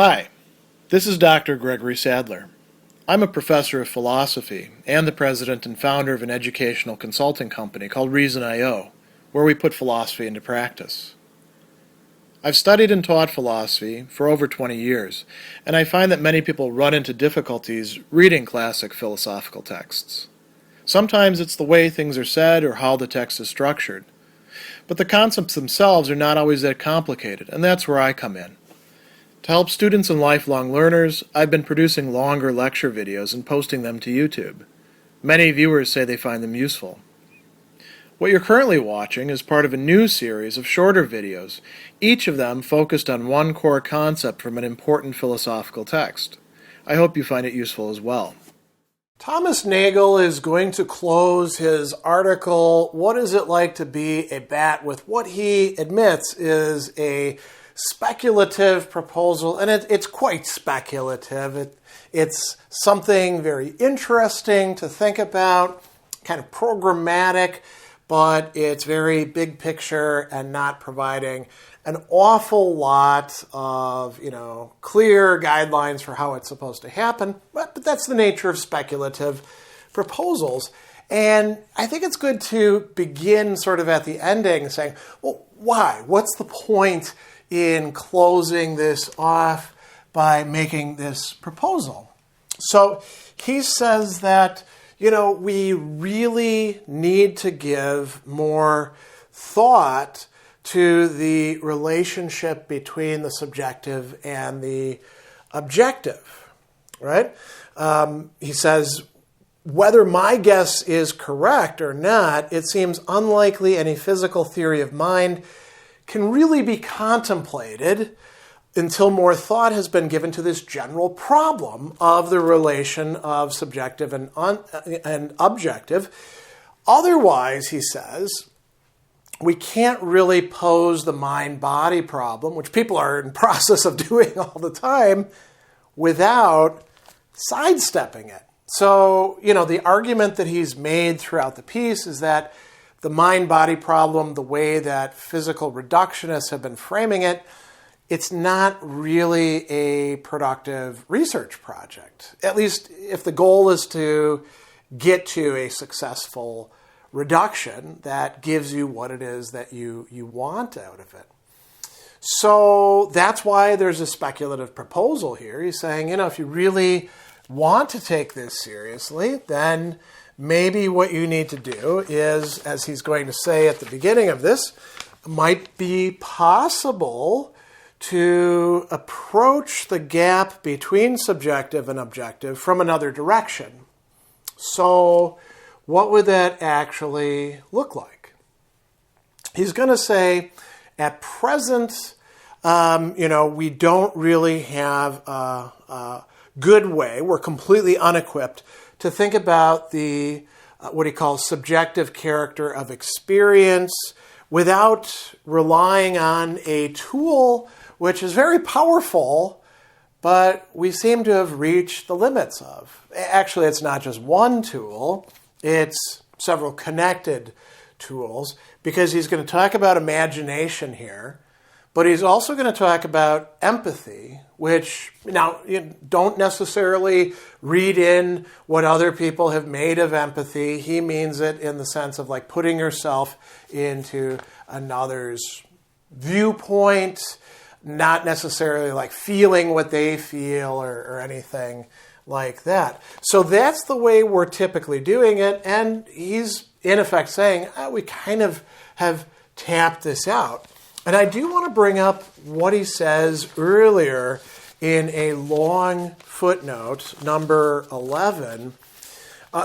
Hi, this is Dr. Gregory Sadler. I'm a professor of philosophy and the president and founder of an educational consulting company called Reason.io, where we put philosophy into practice. I've studied and taught philosophy for over 20 years, and I find that many people run into difficulties reading classic philosophical texts. Sometimes it's the way things are said or how the text is structured. But the concepts themselves are not always that complicated, and that's where I come in. To help students and lifelong learners, I've been producing longer lecture videos and posting them to YouTube. Many viewers say they find them useful. What you're currently watching is part of a new series of shorter videos, each of them focused on one core concept from an important philosophical text. I hope you find it useful as well. Thomas Nagel is going to close his article, What is it like to be a bat?, with what he admits is a speculative proposal, and it's quite speculative. It's something very interesting to think about, kind of programmatic, but it's very big picture and not providing an awful lot of, clear guidelines for how it's supposed to happen. But that's the nature of speculative proposals. And I think it's good to begin sort of at the ending saying, well, why? What's the point in closing this off by making this proposal? So he says that, we really need to give more thought to the relationship between the subjective and the objective, right? He says, whether my guess is correct or not, it seems unlikely any physical theory of mind can really be contemplated until more thought has been given to this general problem of the relation of subjective and objective. Otherwise, he says, we can't really pose the mind-body problem, which people are in the process of doing all the time, without sidestepping it. So, the argument that he's made throughout the piece is that the mind-body problem, the way that physical reductionists have been framing it, it's not really a productive research project. At least if the goal is to get to a successful reduction that gives you what it is that you want out of it. So that's why there's a speculative proposal here. He's saying, if you really want to take this seriously, then maybe what you need to do is, as he's going to say at the beginning of this, might be possible to approach the gap between subjective and objective from another direction. So what would that actually look like? He's going to say, at present, we don't really have a good way, we're completely unequipped to think about the what he calls subjective character of experience without relying on a tool which is very powerful, but we seem to have reached the limits of. Actually, it's not just one tool, it's several connected tools, because he's going to talk about imagination here, but he's also going to talk about empathy, which, now, you don't necessarily read in what other people have made of empathy. He means it in the sense of like putting yourself into another's viewpoint, not necessarily like feeling what they feel or anything like that. So that's the way we're typically doing it, and he's in effect saying, we kind of have tapped this out. And I do want to bring up what he says earlier in a long footnote, number 11.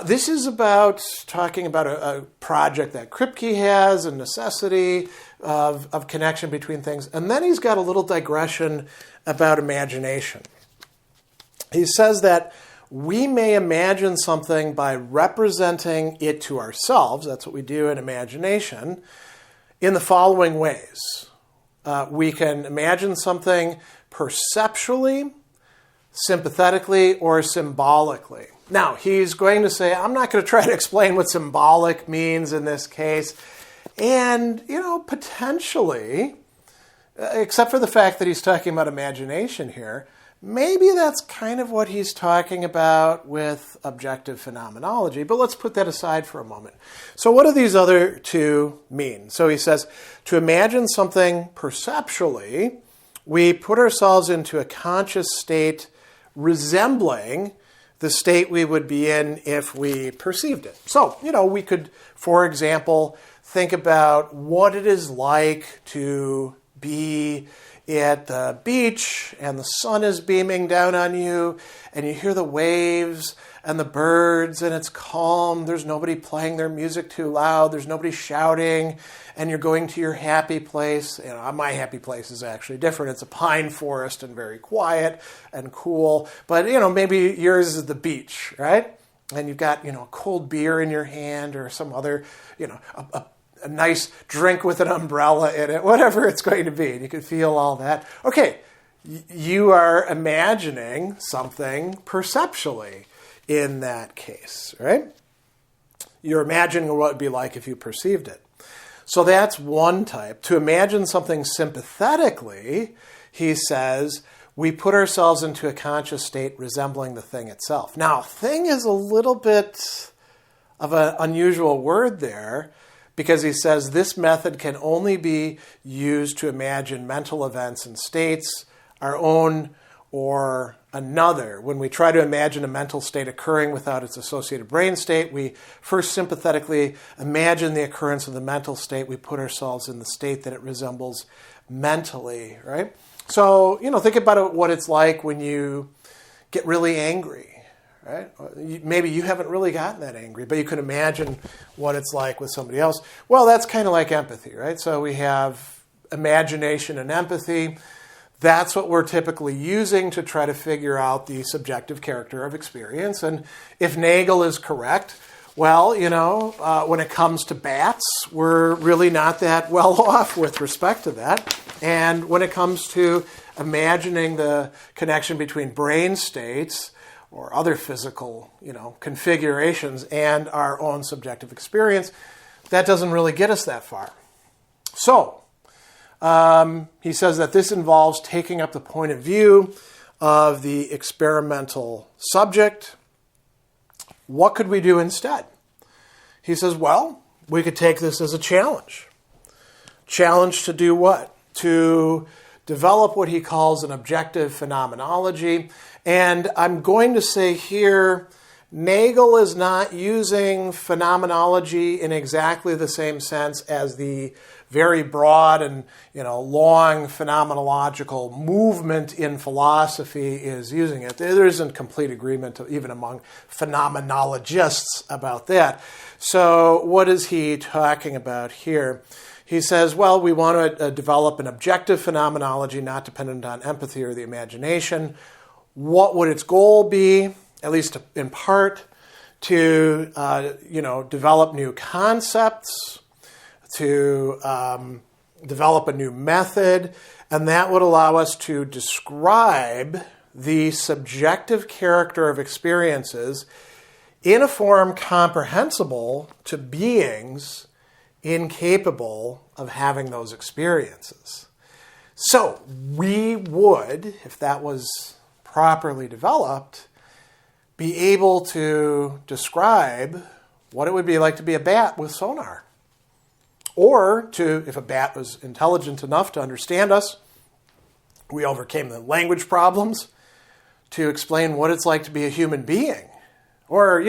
This is about talking about a project that Kripke has, a necessity of connection between things. And then he's got a little digression about imagination. He says that we may imagine something by representing it to ourselves, that's what we do in imagination, in the following ways. We can imagine something perceptually, sympathetically, or symbolically. Now, he's going to say, I'm not going to try to explain what symbolic means in this case. And, potentially, except for the fact that he's talking about imagination here, maybe that's kind of what he's talking about with objective phenomenology, but let's put that aside for a moment. So what do these other two mean? So he says, to imagine something perceptually, we put ourselves into a conscious state resembling the state we would be in if we perceived it. So, we could, for example, think about what it is like to be at the beach and the sun is beaming down on you and you hear the waves and the birds and it's calm. There's nobody playing their music too loud. There's nobody shouting and you're going to your happy place. My happy place is actually different. It's a pine forest and very quiet and cool. But, maybe yours is the beach, right? And you've got, a cold beer in your hand or some other, a nice drink with an umbrella in it, whatever it's going to be. And you can feel all that. Okay, you are imagining something perceptually in that case, right? You're imagining what it would be like if you perceived it. So that's one type. To imagine something sympathetically, he says, we put ourselves into a conscious state resembling the thing itself. Now, thing is a little bit of an unusual word there, because he says this method can only be used to imagine mental events and states, our own or another. When we try to imagine a mental state occurring without its associated brain state, we first sympathetically imagine the occurrence of the mental state. We put ourselves in the state that it resembles mentally, right? So, think about what it's like when you get really angry. Right? Maybe you haven't really gotten that angry, but you can imagine what it's like with somebody else. Well, that's kind of like empathy, right? So we have imagination and empathy. That's what we're typically using to try to figure out the subjective character of experience. And if Nagel is correct, well, when it comes to bats, we're really not that well off with respect to that. And when it comes to imagining the connection between brain states or other physical, configurations and our own subjective experience, that doesn't really get us that far. So, he says that this involves taking up the point of view of the experimental subject. What could we do instead? He says, well, we could take this as a challenge. Challenge to do what? To develop what he calls an objective phenomenology. And I'm going to say here, Nagel is not using phenomenology in exactly the same sense as the very broad and long phenomenological movement in philosophy is using it. There isn't complete agreement even among phenomenologists about that. So what is he talking about here? He says, well, we want to develop an objective phenomenology not dependent on empathy or the imagination. What would its goal be, at least in part, to develop new concepts, to develop a new method, and that would allow us to describe the subjective character of experiences in a form comprehensible to beings incapable of having those experiences. So we would, if that was properly developed, be able to describe what it would be like to be a bat with sonar. Or to, if a bat was intelligent enough to understand us, we overcame the language problems, to explain what it's like to be a human being. Or,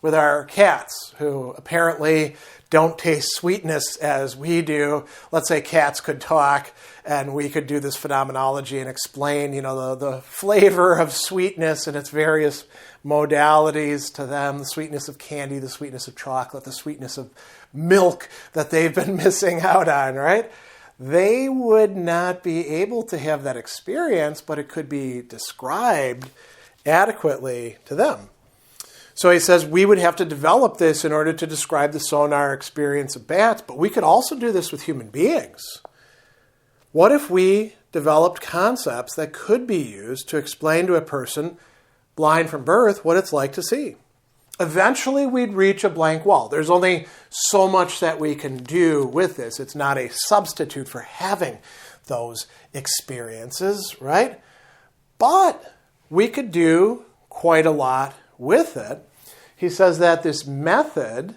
with our cats, who apparently don't taste sweetness as we do. Let's say cats could talk, and we could do this phenomenology and explain, the flavor of sweetness and its various modalities to them, the sweetness of candy, the sweetness of chocolate, the sweetness of milk that they've been missing out on, right? They would not be able to have that experience, but it could be described adequately to them. So he says we would have to develop this in order to describe the sonar experience of bats, but we could also do this with human beings. What if we developed concepts that could be used to explain to a person blind from birth what it's like to see? Eventually we'd reach a blank wall. There's only so much that we can do with this. It's not a substitute for having those experiences, right? But we could do quite a lot with it. He says that this method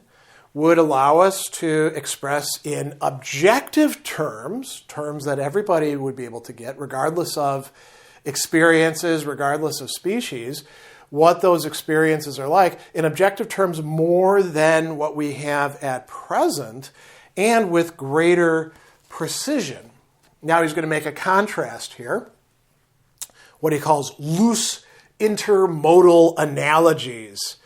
would allow us to express in objective terms, terms that everybody would be able to get, regardless of experiences, regardless of species, what those experiences are like, in objective terms more than what we have at present, and with greater precision. Now he's going to make a contrast here, what he calls loose intermodal analogies,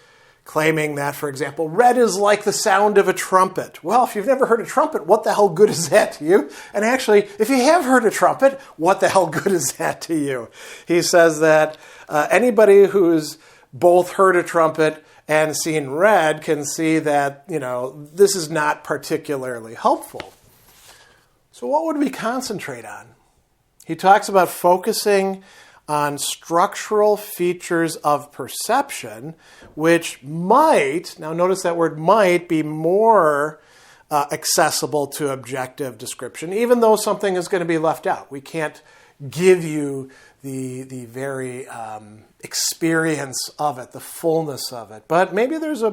claiming that, for example, red is like the sound of a trumpet. Well, if you've never heard a trumpet, what the hell good is that to you? And actually, if you have heard a trumpet, what the hell good is that to you? He says that anybody who's both heard a trumpet and seen red can see that, this is not particularly helpful. So what would we concentrate on? He talks about focusing on structural features of perception, which might, now notice that word might, be more accessible to objective description, even though something is going to be left out. We can't give you the very experience of it, the fullness of it. But maybe there's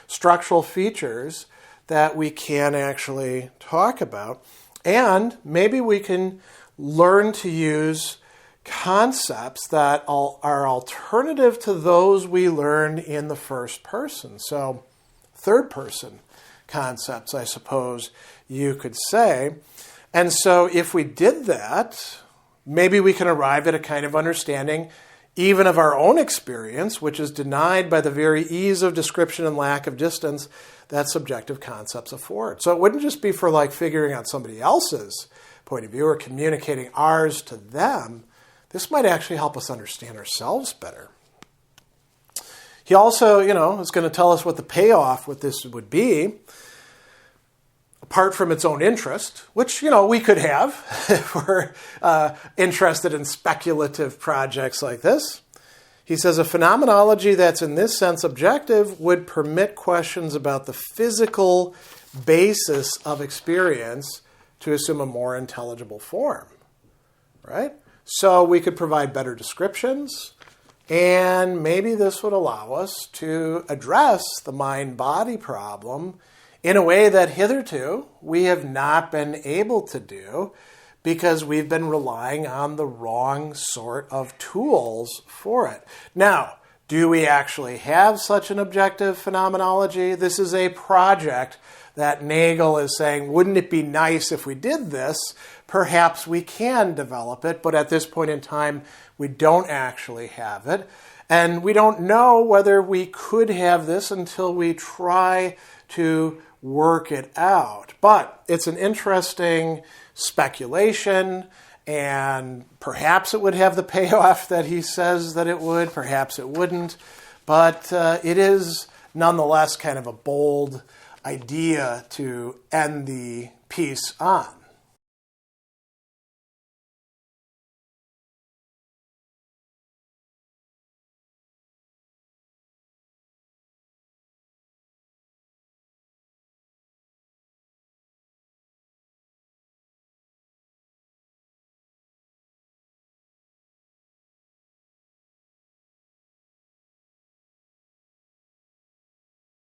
structural features that we can actually talk about. And maybe we can learn to use concepts that are alternative to those we learned in the first person. So third person concepts, I suppose you could say. And so if we did that, maybe we can arrive at a kind of understanding even of our own experience, which is denied by the very ease of description and lack of distance that subjective concepts afford. So it wouldn't just be for figuring out somebody else's point of view or communicating ours to them. This might actually help us understand ourselves better. He also, is going to tell us what the payoff with this would be, apart from its own interest, which, we could have if we're interested in speculative projects like this. He says a phenomenology that's in this sense objective would permit questions about the physical basis of experience to assume a more intelligible form, right? So we could provide better descriptions, and maybe this would allow us to address the mind-body problem in a way that hitherto we have not been able to do because we've been relying on the wrong sort of tools for it. Now, do we actually have such an objective phenomenology? This is a project that Nagel is saying, wouldn't it be nice if we did this? Perhaps we can develop it, but at this point in time, we don't actually have it. And we don't know whether we could have this until we try to work it out. But it's an interesting speculation, and perhaps it would have the payoff that he says that it would, perhaps it wouldn't. But it is nonetheless kind of a bold idea to end the piece on.